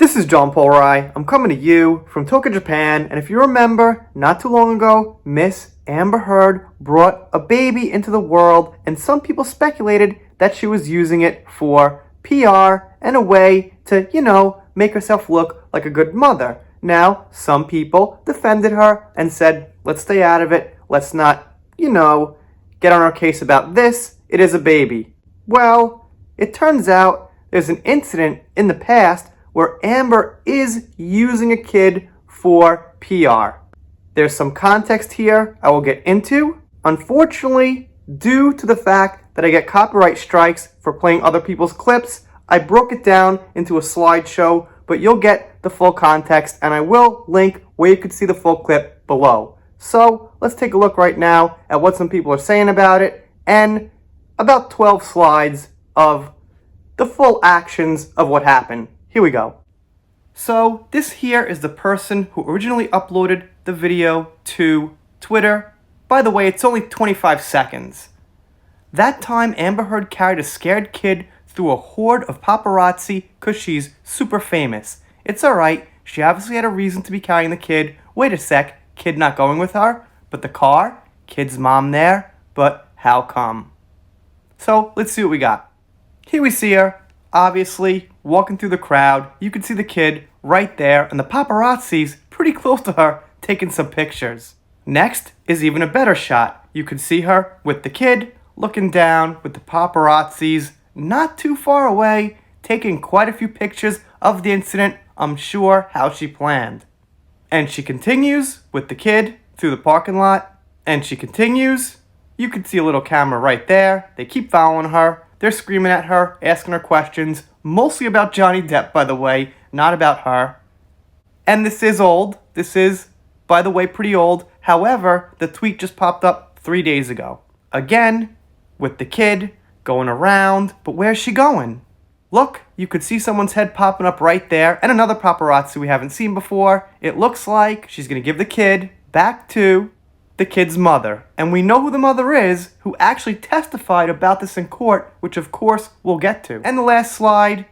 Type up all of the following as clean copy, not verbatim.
This is John Paparazzi. I'm coming to you from Tokyo, Japan, and if you remember, not too long ago, Miss Amber Heard brought a baby into the world, and some people speculated that she was using it for PR and a way to, make herself look like a good mother. Now, some people defended her and said, let's stay out of it, let's not, get on our case about this, it is a baby. Well, it turns out there's an incident in the past where Amber is using a kid for PR. There's some context here I will get into. Unfortunately, due to the fact that I get copyright strikes for playing other people's clips, I broke it down into a slideshow, but you'll get the full context, and I will link where you can see the full clip below. So let's take a look right now at what some people are saying about it, and about 12 slides of the full actions of what happened. Here we go. So this here is the person who originally uploaded the video to Twitter. By the way, it's only 25 seconds. That time, Amber Heard carried a scared kid through a horde of paparazzi because she's super famous. It's alright, she obviously had a reason to be carrying the kid. Wait a sec, kid not going with her? But the car? Kid's mom there? But how come? So let's see what we got. Here we see her, obviously, walking through the crowd. You can see the kid right there, and the paparazzi's pretty close to her, taking some pictures. Next is even a better shot. You can see her with the kid, looking down with the paparazzi's not too far away, taking quite a few pictures of the incident, I'm sure how she planned. And she continues with the kid through the parking lot, and she continues. You can see a little camera right there. They keep following her. They're screaming at her, asking her questions, mostly about Johnny Depp, by the way, not about her. And this is old. This is, by the way, pretty old. However, the tweet just popped up 3 days ago. Again, with the kid going around, but where's she going? Look, you could see someone's head popping up right there, and another paparazzi we haven't seen before. It looks like she's going to give the kid back to the kid's mother. And we know who the mother is, who actually testified about this in court, which of course we'll get to. And the last slide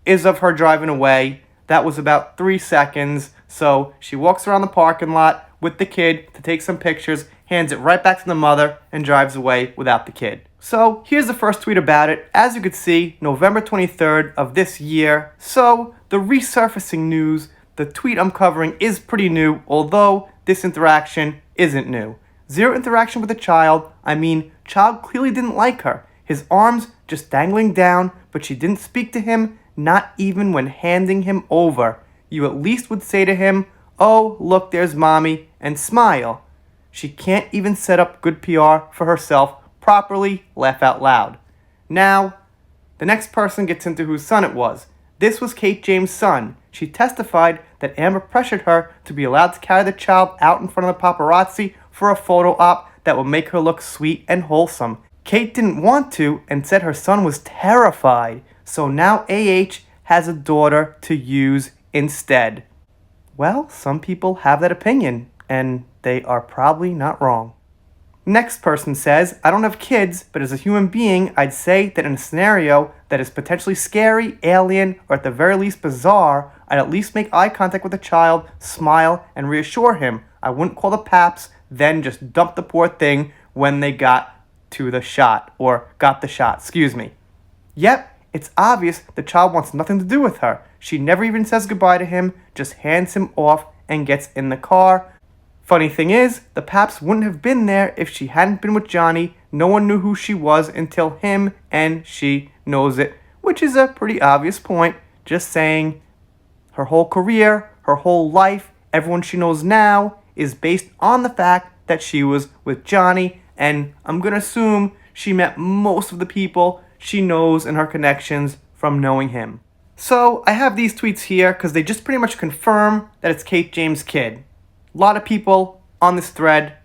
is of her driving away. That was about 3 seconds. So she walks around the parking lot with the kid to take some pictures, hands it right back to the mother, and drives away without the kid. So here's the first tweet about it. As you could see, November 23rd of this year. So the resurfacing news, the tweet I'm covering is pretty new, although this interaction isn't new. Zero interaction with the child. I mean, child clearly didn't like her. His arms just dangling down, but she didn't speak to him, not even when handing him over. You at least would say to him, oh, look, there's mommy, and smile. She can't even set up good PR for herself properly, laugh out loud. Now, the next person gets into whose son it was. This was Kate James' son. She testified that Amber pressured her to be allowed to carry the child out in front of the paparazzi for a photo op that would make her look sweet and wholesome. Kate didn't want to and said her son was terrified. So now AH has a daughter to use instead. Well, some people have that opinion, and they are probably not wrong. Next person says, I don't have kids, but as a human being, I'd say that in a scenario that is potentially scary, alien, or at the very least bizarre, I'd at least make eye contact with the child, smile, and reassure him. I wouldn't call the paps, then just dump the poor thing when they got the shot. Yep, it's obvious the child wants nothing to do with her. She never even says goodbye to him, just hands him off and gets in the car. Funny thing is, the paps wouldn't have been there if she hadn't been with Johnny. No one knew who she was until him, and she knows it, which is a pretty obvious point. Just saying, her whole career, her whole life, everyone she knows now is based on the fact that she was with Johnny, and I'm gonna assume she met most of the people she knows and her connections from knowing him. So I have these tweets here because they just pretty much confirm that it's Kate James' kid. A lot of people on this thread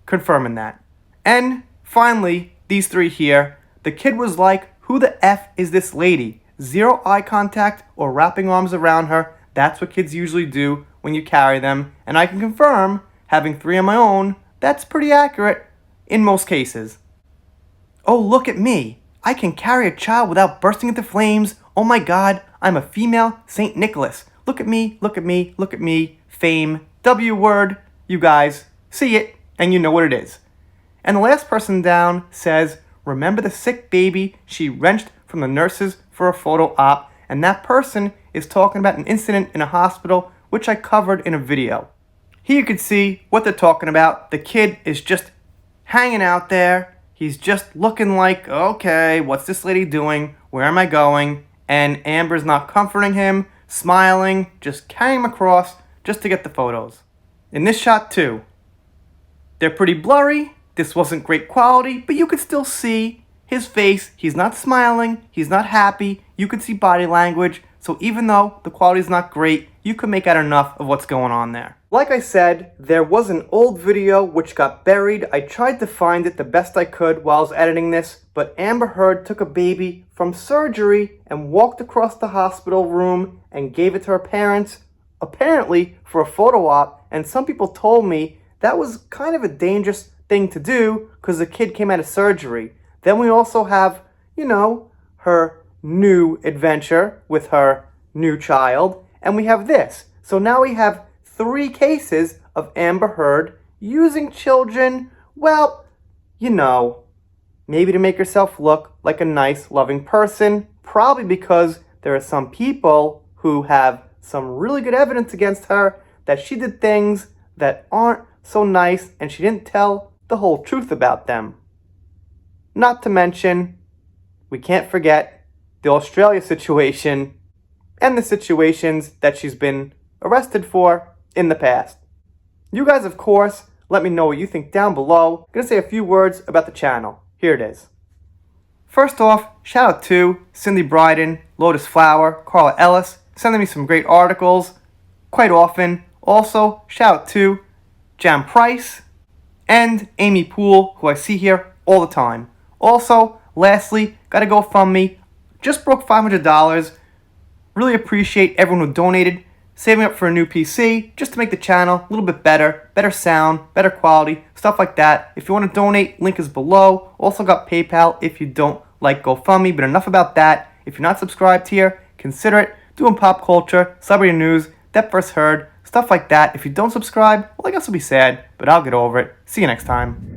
confirming that. And finally, these three here, the kid was like, who the F is this lady? Zero eye contact or wrapping arms around her. That's what kids usually do when you carry them. And I can confirm, having three on my own, that's pretty accurate in most cases. Oh, look at me. I can carry a child without bursting into flames. Oh my God, I'm a female St. Nicholas. look at me, look at me, look at me, fame, W word, you guys see it and you know what it is. And the last person down says, remember the sick baby she wrenched from the nurses for a photo op, and that person is talking about an incident in a hospital which I covered in a video. Here you can see what they're talking about. The kid is just hanging out there. He's just looking like, okay, what's this lady doing? Where am I going? And Amber's not comforting him, smiling, just carrying him across just to get the photos. In this shot too, they're pretty blurry. This wasn't great quality, but you could still see his face. He's not smiling. He's not happy. You could see body language. So even though the quality is not great, you can make out enough of what's going on there. Like I said, there was an old video which got buried. I tried to find it the best I could while I was editing this, but Amber Heard took a baby from surgery and walked across the hospital room and gave it to her parents, apparently for a photo op, and some people told me that was kind of a dangerous thing to do because the kid came out of surgery. Then we also have, her new adventure with her new child, and we have this. So now we have 3 cases of Amber Heard using children, well, maybe to make herself look like a nice, loving person, probably because there are some people who have some really good evidence against her that she did things that aren't so nice and she didn't tell the whole truth about them. Not to mention, we can't forget the Australia situation and the situations that she's been arrested for in the past. You guys, of course, let me know what you think down below. I'm going to say a few words about the channel. Here it is. First off, shout out to Cindy Bryden, Lotus Flower, Carla Ellis, sending me some great articles quite often. Also, shout out to Jam Price and Amy Poole, who I see here all the time. Also, lastly, got a GoFundMe. Just broke $500. Really appreciate everyone who donated. Saving up for a new PC just to make the channel a little bit better. Better sound, better quality, stuff like that. If you want to donate, link is below. Also got PayPal if you don't like GoFundMe. But enough about that. If you're not subscribed here, consider it. Doing pop culture, celebrity news, That First Heard, stuff like that. If you don't subscribe, well, I guess I'll be sad, but I'll get over it. See you next time.